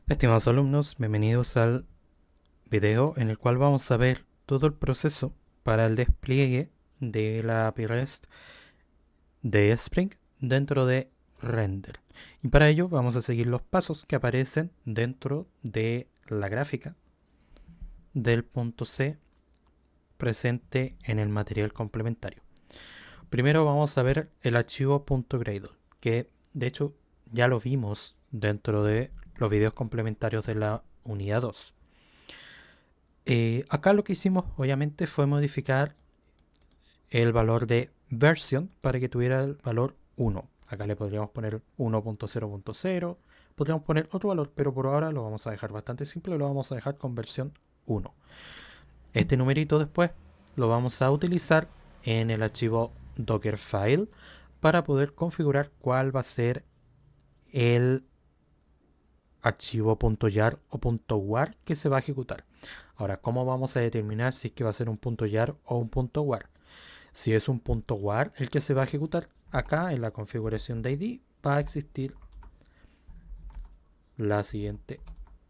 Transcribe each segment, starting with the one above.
Estimados alumnos, bienvenidos al video en el cual vamos a ver todo el proceso para el despliegue de la API REST de Spring dentro de Render. Y para ello vamos a seguir los pasos que aparecen dentro de la gráfica del punto C presente en el material complementario. Primero vamos a ver el archivo .gradle, que de hecho ya lo vimos dentro de los videos complementarios de la unidad 2. Acá lo que hicimos obviamente fue modificar el valor de version para que tuviera el valor 1. Acá le podríamos poner 1.0.0, podríamos poner otro valor, pero por ahora lo vamos a dejar bastante simple, lo vamos a dejar con versión 1. Este numerito después lo vamos a utilizar en el archivo Dockerfile para poder configurar cuál va a ser el archivo .jar o .war que se va a ejecutar. Ahora, ¿cómo vamos a determinar si es que va a ser un .jar o un .war? Si es un .war el que se va a ejecutar, acá en la configuración de ID va a existir la siguiente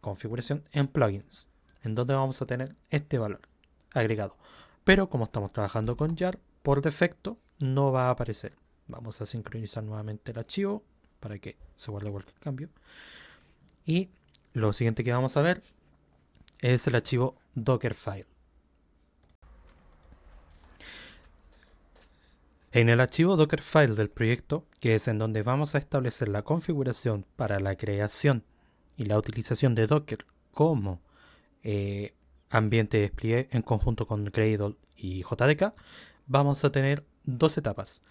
configuración en plugins, en donde vamos a tener este valor agregado. Pero como estamos trabajando con jar, por defecto no va a aparecer. Vamos a sincronizar nuevamente el archivo para que se guarde cualquier cambio. Y lo siguiente que vamos a ver es el archivo Dockerfile. En el archivo Dockerfile del proyecto, que es en donde vamos a establecer la configuración para la creación y la utilización de Docker como ambiente de despliegue en conjunto con Gradle y JDK, vamos a tener dos etapas.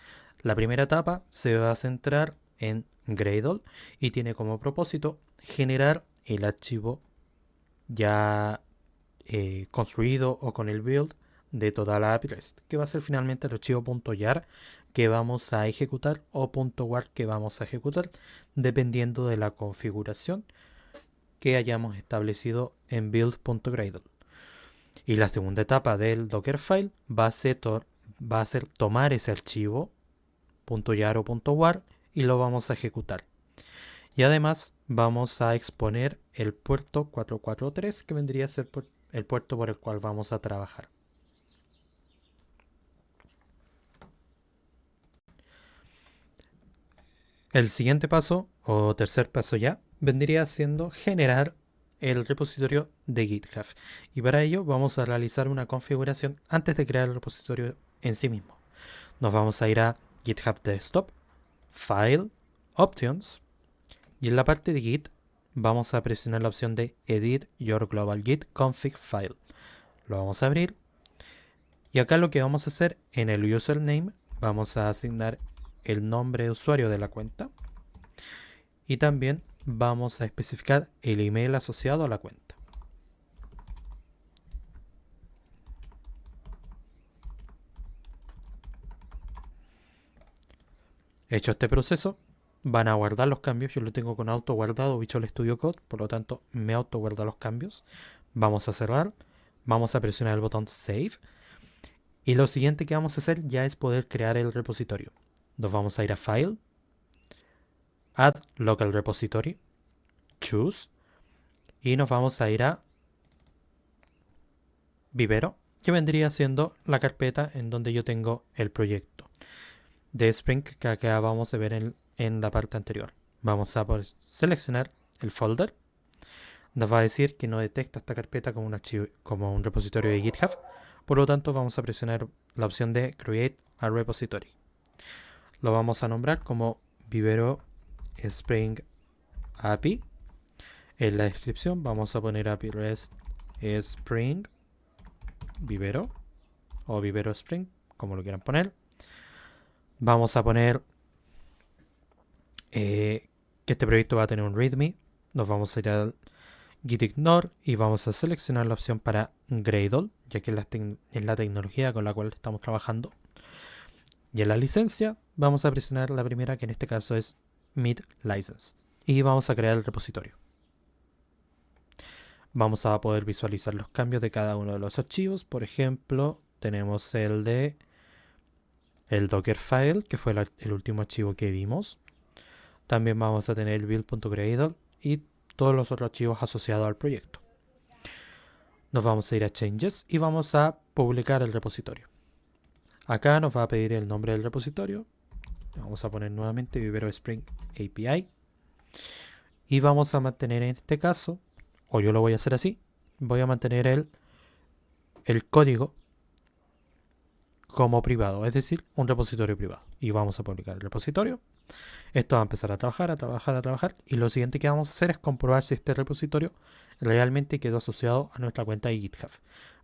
La primera etapa se va a centrar en Gradle y tiene como propósito generar el archivo ya construido o con el build de toda la API REST, que va a ser finalmente el archivo .jar que vamos a ejecutar o .war que vamos a ejecutar, dependiendo de la configuración que hayamos establecido en build.gradle. Y la segunda etapa del Dockerfile va a ser tomar ese archivo .jar o .war y lo vamos a ejecutar. Y además vamos a exponer el puerto 443, que vendría a ser el puerto por el cual vamos a trabajar. El siguiente paso, o tercer paso ya, vendría siendo generar el repositorio de GitHub. Y para ello vamos a realizar una configuración antes de crear el repositorio en sí mismo. Nos vamos a ir a GitHub Desktop, File, Options, y en la parte de Git vamos a presionar la opción de Edit Your Global Git Config File. Lo vamos a abrir. Y acá lo que vamos a hacer en el username, vamos a asignar el nombre de usuario de la cuenta. Y también vamos a especificar el email asociado a la cuenta. Hecho este proceso, van a guardar los cambios. Yo lo tengo con auto guardado Visual Studio Code, por lo tanto me auto guarda los cambios. Vamos a cerrar, vamos a presionar el botón Save. Y lo siguiente que vamos a hacer ya es poder crear el repositorio. Nos vamos a ir a File, Add Local Repository, Choose, y nos vamos a ir a Vivero, que vendría siendo la carpeta en donde yo tengo el proyecto de Spring que acabamos de ver en la parte anterior. Vamos a seleccionar el folder. Nos va a decir que no detecta esta carpeta como un archivo, como un repositorio de GitHub. Por lo tanto, vamos a presionar la opción de Create a Repository. Lo vamos a nombrar como Vivero Spring API. En la descripción vamos a poner API REST Spring Vivero o Vivero Spring, como lo quieran poner. Vamos a poner que este proyecto va a tener un README. Nos vamos a ir al Git Ignore y vamos a seleccionar la opción para Gradle, ya que es la tecnología con la cual estamos trabajando. Y en la licencia vamos a presionar la primera, que en este caso es Mid License. Y vamos a crear el repositorio. Vamos a poder visualizar los cambios de cada uno de los archivos. Por ejemplo, tenemos el de el Dockerfile, que fue el último archivo que vimos. También vamos a tener el build.gradle y todos los otros archivos asociados al proyecto. Nos vamos a ir a Changes y vamos a publicar el repositorio. Acá nos va a pedir el nombre del repositorio. Vamos a poner nuevamente Vivero Spring API. Y vamos a mantener en este caso, o yo lo voy a hacer así, voy a mantener el código como privado, es decir, un repositorio privado. Y vamos a publicar el repositorio. Esto va a empezar a trabajar. Y lo siguiente que vamos a hacer es comprobar si este repositorio realmente quedó asociado a nuestra cuenta de GitHub.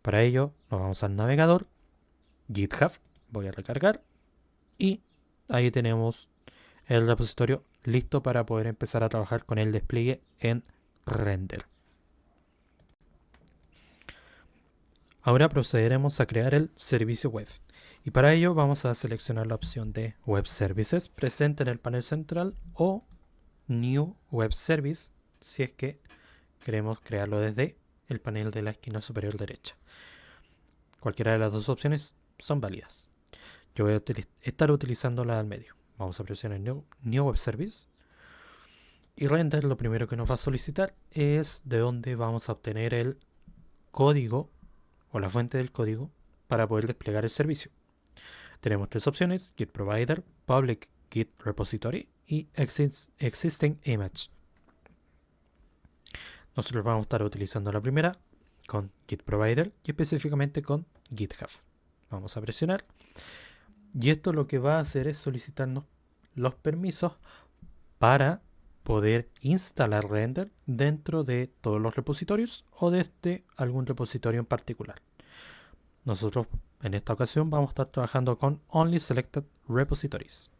Para ello nos vamos al navegador, GitHub, voy a recargar y ahí tenemos el repositorio listo para poder empezar a trabajar con el despliegue en Render. Ahora procederemos a crear el servicio web. Y para ello vamos a seleccionar la opción de Web Services presente en el panel central o New Web Service si es que queremos crearlo desde el panel de la esquina superior derecha. Cualquiera de las dos opciones son válidas. Yo voy a estar utilizando la del medio. Vamos a presionar New Web Service. Y Render lo primero que nos va a solicitar es de dónde vamos a obtener el código o la fuente del código para poder desplegar el servicio. Tenemos tres opciones: Git Provider, Public Git Repository y Existing Image. Nosotros vamos a estar utilizando la primera con Git Provider y específicamente con GitHub. Vamos a presionar y esto lo que va a hacer es solicitarnos los permisos para poder instalar Render dentro de todos los repositorios o desde algún repositorio en particular. Nosotros en esta ocasión vamos a estar trabajando con Only Selected Repositories.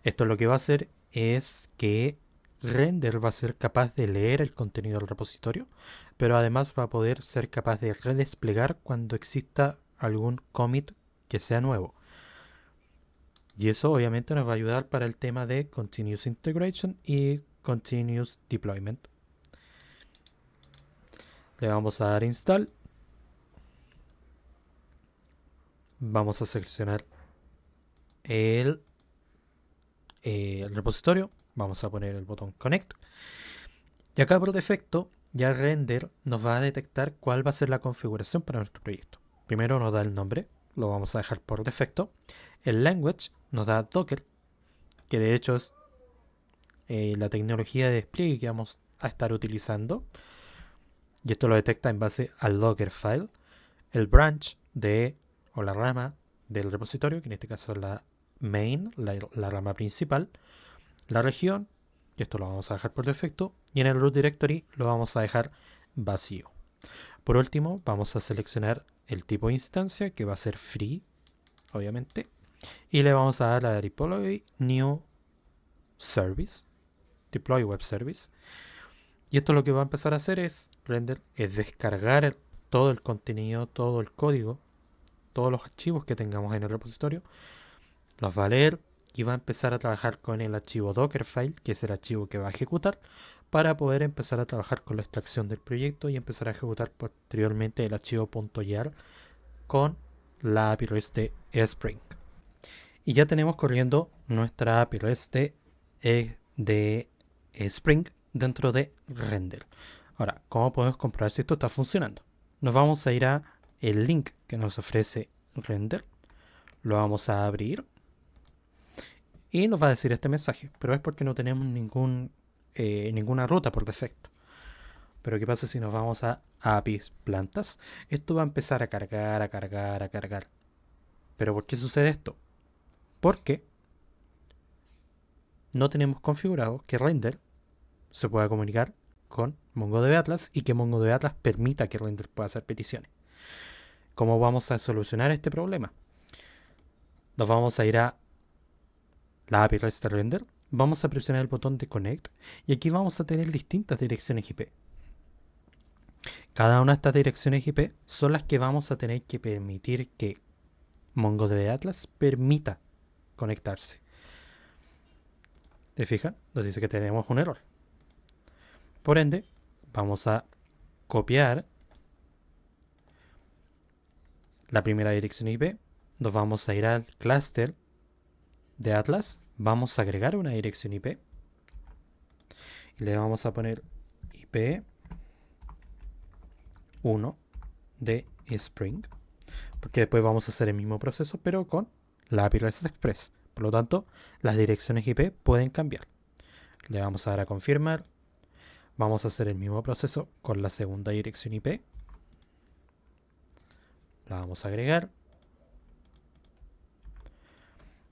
Esto lo que va a hacer es que Render va a ser capaz de leer el contenido del repositorio, pero además va a poder ser capaz de redesplegar cuando exista algún commit que sea nuevo. Y eso obviamente nos va a ayudar para el tema de Continuous Integration y Continuous Deployment. Le vamos a dar Install. Vamos a seleccionar el repositorio. Vamos a poner el botón Connect. Y acá por defecto ya Render nos va a detectar cuál va a ser la configuración para nuestro proyecto. Primero nos da el nombre, lo vamos a dejar por defecto. El language nos da Docker, que de hecho es la tecnología de despliegue que vamos a estar utilizando. Y esto lo detecta en base al Dockerfile. El branch o la rama del repositorio, que en este caso es la main, la rama principal. La región, y esto lo vamos a dejar por defecto. Y en el root directory lo vamos a dejar vacío. Por último, vamos a seleccionar el tipo de instancia, que va a ser free, obviamente. Y le vamos a dar a Deploy New Service, Deploy Web Service. Y esto lo que va a empezar a hacer es Render, es descargar todo el contenido, todo el código, todos los archivos que tengamos en el repositorio, los va a leer y va a empezar a trabajar con el archivo Dockerfile, que es el archivo que va a ejecutar, para poder empezar a trabajar con la extracción del proyecto y empezar a ejecutar posteriormente el archivo .jar con la API REST de Spring. Y ya tenemos corriendo nuestra API REST de Spring dentro de Render. Ahora, ¿cómo podemos comprobar si esto está funcionando? Nos vamos a ir a el link que nos ofrece Render. Lo vamos a abrir. Y nos va a decir este mensaje, pero es porque no tenemos ninguna ruta por defecto. Pero ¿qué pasa si nos vamos a APIs plantas? Esto va a empezar a cargar. ¿Pero por qué sucede esto? Porque no tenemos configurado que Render se pueda comunicar con MongoDB Atlas y que MongoDB Atlas permita que Render pueda hacer peticiones. ¿Cómo vamos a solucionar este problema? Nos vamos a ir a la API REST de Render, vamos a presionar el botón de Connect y aquí vamos a tener distintas direcciones IP. Cada una de estas direcciones IP son las que vamos a tener que permitir que MongoDB Atlas permita conectarse. ¿Te fijas? Nos dice que tenemos un error. Por ende, vamos a copiar la primera dirección IP, nos vamos a ir al clúster de Atlas, vamos a agregar una dirección IP y le vamos a poner IP 1 de Spring, porque después vamos a hacer el mismo proceso pero con la API REST Express. Por lo tanto, las direcciones IP pueden cambiar. Le vamos a dar a confirmar. Vamos a hacer el mismo proceso con la segunda dirección IP. La vamos a agregar.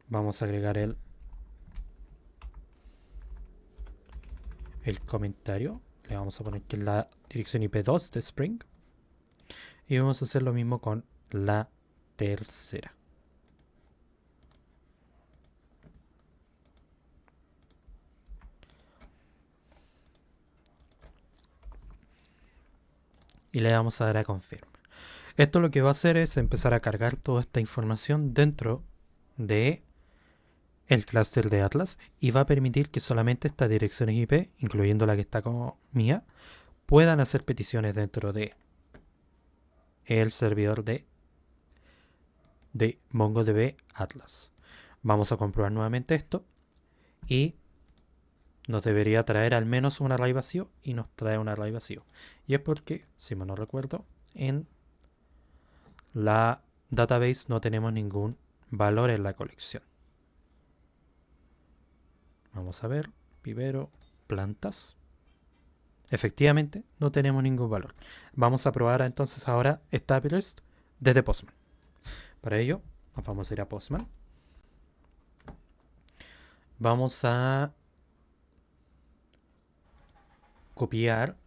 Vamos a agregar el comentario. Le vamos a poner que es la dirección IP 2 de Spring. Y vamos a hacer lo mismo con la tercera. Y le vamos a dar a confirmar. Esto lo que va a hacer es empezar a cargar toda esta información dentro de el clúster de Atlas y va a permitir que solamente estas direcciones IP, incluyendo la que está como mía, puedan hacer peticiones dentro de el servidor de MongoDB Atlas. Vamos a comprobar nuevamente esto y nos debería traer al menos un array vacío y nos trae un array vacío. Y es porque, si mal no recuerdo, en la database no tenemos ningún valor en la colección. Vamos a ver, vivero, plantas. Efectivamente, no tenemos ningún valor. Vamos a probar entonces ahora esta API REST desde Postman. Para ello, nos vamos a ir a Postman. Vamos a copiar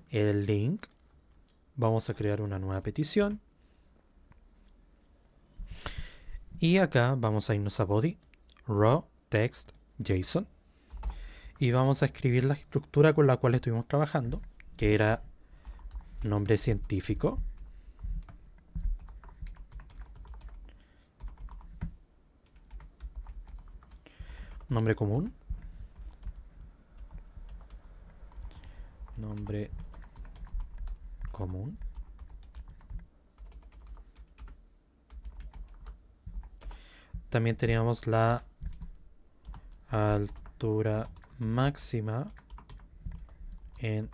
el link. Vamos a crear una nueva petición. Y acá vamos a irnos a body, raw, text, JSON. Y vamos a escribir la estructura con la cual estuvimos trabajando, que era nombre científico, nombre común, nombre común, también teníamos la altura máxima en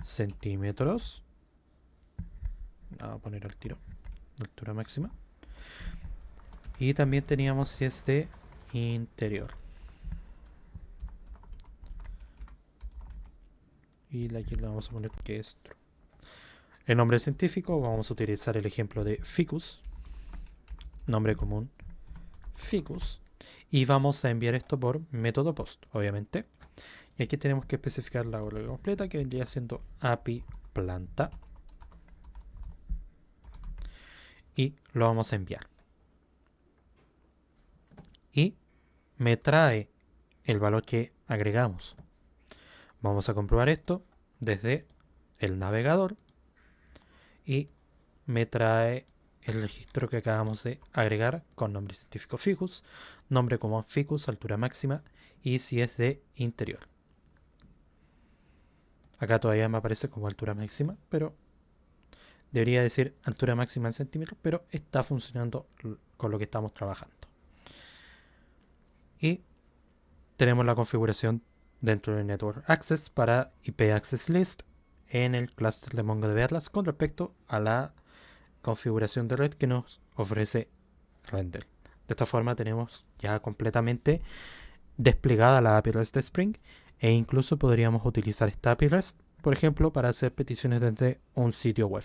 centímetros. Vamos a poner al tiro la altura máxima. Y también teníamos si es de interior. Y aquí le vamos a poner que es true. El nombre científico, vamos a utilizar el ejemplo de ficus. Nombre común, ficus. Y vamos a enviar esto por método post, obviamente. Y aquí tenemos que especificar la URL completa, que vendría siendo API planta. Y lo vamos a enviar. Y me trae el valor que agregamos. Vamos a comprobar esto desde el navegador. Y me trae el registro que acabamos de agregar con nombre científico ficus, nombre común ficus, altura máxima y si es de interior. Acá todavía me aparece como altura máxima, pero debería decir altura máxima en centímetros, pero está funcionando con lo que estamos trabajando. Y tenemos la configuración dentro de Network Access para IP Access List en el clúster de MongoDB Atlas con respecto a la configuración de red que nos ofrece Render. De esta forma tenemos ya completamente desplegada la API REST de Spring e incluso podríamos utilizar esta API REST, por ejemplo, para hacer peticiones desde un sitio web.